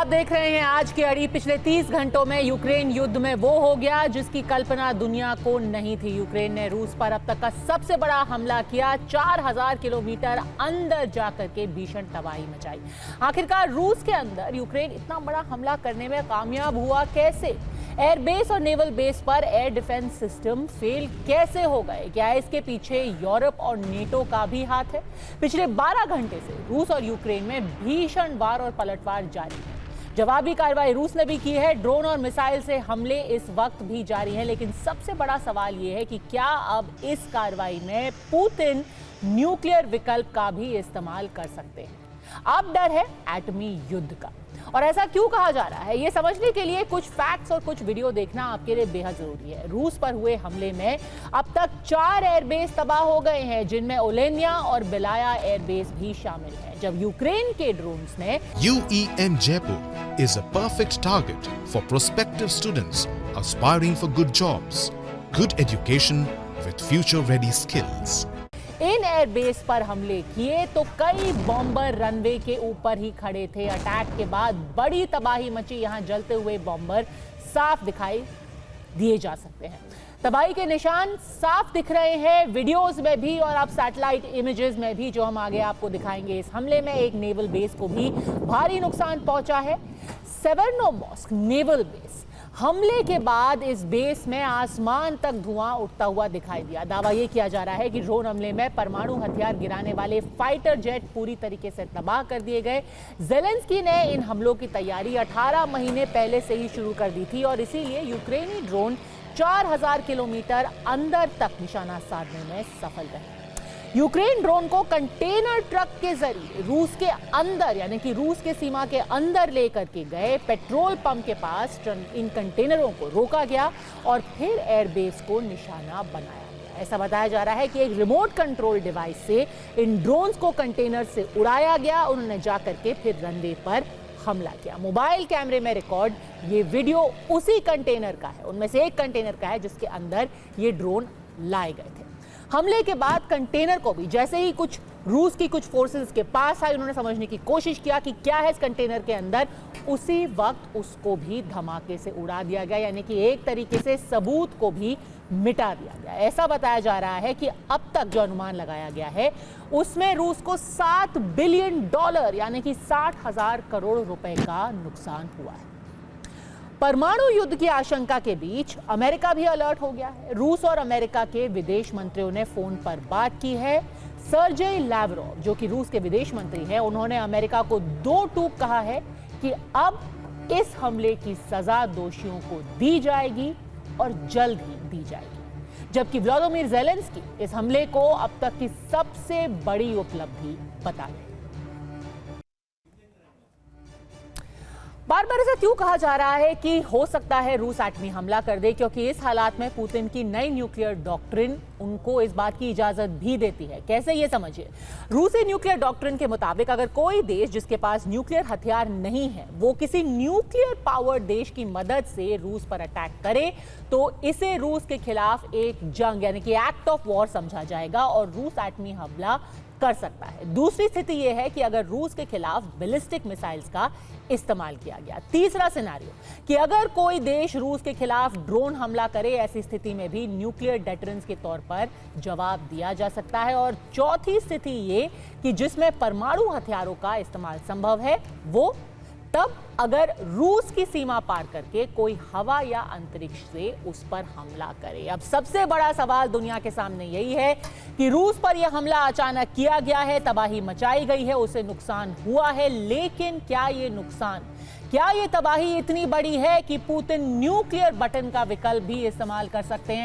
आप देख रहे हैं आज की अड़ी। पिछले 30 घंटों में यूक्रेन युद्ध में वो हो गया जिसकी कल्पना दुनिया को नहीं थी। यूक्रेन ने रूस पर अब तक का सबसे बड़ा हमला किया। 4000 किलोमीटर अंदर जाकर के भीषण तबाही मचाई। आखिरकार रूस के अंदर यूक्रेन इतना बड़ा हमला करने में कामयाब हुआ कैसे? एयरबेस और नेवल बेस पर एयर डिफेंस सिस्टम फेल कैसे हो गए? क्या इसके पीछे यूरोप और नेटो का भी हाथ है? पिछले 12 घंटे से रूस और यूक्रेन में भीषण वार और पलटवार जारी है। जवाबी कार्रवाई रूस ने भी की है। ड्रोन और मिसाइल से हमले इस वक्त भी जारी हैं। लेकिन सबसे बड़ा सवाल यह है कि क्या अब इस कार्रवाई में पुतिन न्यूक्लियर विकल्प का भी इस्तेमाल कर सकते हैं? अब डर है एटमी युद्ध का। और ऐसा क्यों कहा जा रहा है, ये समझने के लिए कुछ फैक्ट्स और कुछ वीडियो देखना आपके लिए बेहद जरूरी है। रूस पर हुए हमले में अब तक 4 एयरबेस तबाह हो गए हैं, जिनमें ओलेनिया और बेलाया एयरबेस भी शामिल है। जब यूक्रेन के ड्रोन्स ने UEM Jaipur is a perfect target for prospective students aspiring for good jobs, good education with future-ready skills. In airbase पर हमले किए तो कई बॉम्बर रनवे के ऊपर ही खड़े थे। अटैक के बाद बड़ी तबाही मची। यहां जलते हुए बॉम्बर साफ दिखाई दिए जा सकते हैं। तबाही के निशान साफ दिख रहे हैं वीडियोस में भी और अब सैटेलाइट इमेजेस में भी, जो हम आगे आपको दिखाएंगे। इस हमले में एक नेवल बेस को भी भारी नुकसान पहुंचा है। सेवर्नोमोर्स्क नेवल बेस हमले के बाद इस बेस में आसमान तक धुआं उठता हुआ दिखाई दिया। दावा यह किया जा रहा है कि ड्रोन हमले में परमाणु हथियार गिराने वाले फाइटर जेट पूरी तरीके से तबाह कर दिए गए। जेलेंस्की ने इन हमलों की तैयारी 18 महीने पहले से ही शुरू कर दी थी और इसीलिए यूक्रेनी ड्रोन 4000 किलोमीटर अंदर तक निशाना साधने में सफल रहे। यूक्रेन ड्रोन को कंटेनर ट्रक के जरिए रूस के अंदर, यानी कि रूस के सीमा के अंदर लेकर के गए। पेट्रोल पंप के पास इन कंटेनरों को रोका गया और फिर एयरबेस को निशाना बनाया गया। ऐसा बताया जा रहा है कि एक रिमोट कंट्रोल डिवाइस से इन ड्रोन्स को कंटेनर से उड़ाया गया। उन्होंने जाकर के फिर रनवे पर हमला किया। मोबाइल कैमरे में रिकॉर्ड ये वीडियो उसी कंटेनर का है, उनमें से एक कंटेनर का है जिसके अंदर ये ड्रोन लाए गए थे। हमले के बाद कंटेनर को भी जैसे ही कुछ रूस की कुछ फोर्सेस के पास आई, उन्होंने समझने की कोशिश किया कि क्या है इस कंटेनर के अंदर। उसी वक्त उसको भी धमाके से उड़ा दिया गया, यानी कि एक तरीके से सबूत को भी मिटा दिया गया। ऐसा बताया जा रहा है कि अब तक जो अनुमान लगाया गया है उसमें रूस को $7 बिलियन यानी कि 60,000 करोड़ रुपए का नुकसान हुआ है। परमाणु युद्ध की आशंका के बीच अमेरिका भी अलर्ट हो गया है। रूस और अमेरिका के विदेश मंत्रियों ने फोन पर बात की है। सर्जेई लैवरोव, जो कि रूस के विदेश मंत्री हैं, उन्होंने अमेरिका को 2 टूक कहा है कि अब इस हमले की सजा दोषियों को दी जाएगी और जल्द ही दी जाएगी। जबकि व्लादिमीर ज़ेलेंस्की इस हमले को अब तक की सबसे बड़ी उपलब्धि बता रहे हैं। बार बार ऐसा क्यों कहा जा रहा है कि हो सकता है रूस एटमी हमला कर दे? क्योंकि इस हालात में पुतिन की नई न्यूक्लियर डॉक्ट्रिन उनको इस बात की इजाजत भी देती है। कैसे, ये समझिए। रूसी न्यूक्लियर डॉक्ट्रिन के मुताबिक अगर कोई देश जिसके पास न्यूक्लियर हथियार नहीं है वो किसी न्यूक्लियर पावर्ड देश की मदद से रूस पर अटैक करे तो इसे रूस के खिलाफ एक जंग, यानी कि एक्ट ऑफ वॉर समझा जाएगा और रूस एटमी हमला कर सकता है। दूसरी स्थिति यह है कि अगर रूस के खिलाफ बैलिस्टिक मिसाइल्स का इस्तेमाल किया गया। तीसरा सिनेरियो कि अगर कोई देश रूस के खिलाफ ड्रोन हमला करे, ऐसी स्थिति में भी न्यूक्लियर डेटरेंस के तौर पर जवाब दिया जा सकता है। और चौथी स्थिति ये कि जिसमें परमाणु हथियारों का इस्तेमाल संभव है, वो तब अगर रूस की सीमा पार करके कोई हवा या अंतरिक्ष से उस पर हमला करे। अब सबसे बड़ा सवाल दुनिया के सामने यही है कि रूस पर यह हमला अचानक किया गया है, तबाही मचाई गई है, उसे नुकसान हुआ है, लेकिन क्या ये तबाही इतनी बड़ी है कि पुतिन न्यूक्लियर बटन का विकल्प भी इस्तेमाल कर सकते हैं?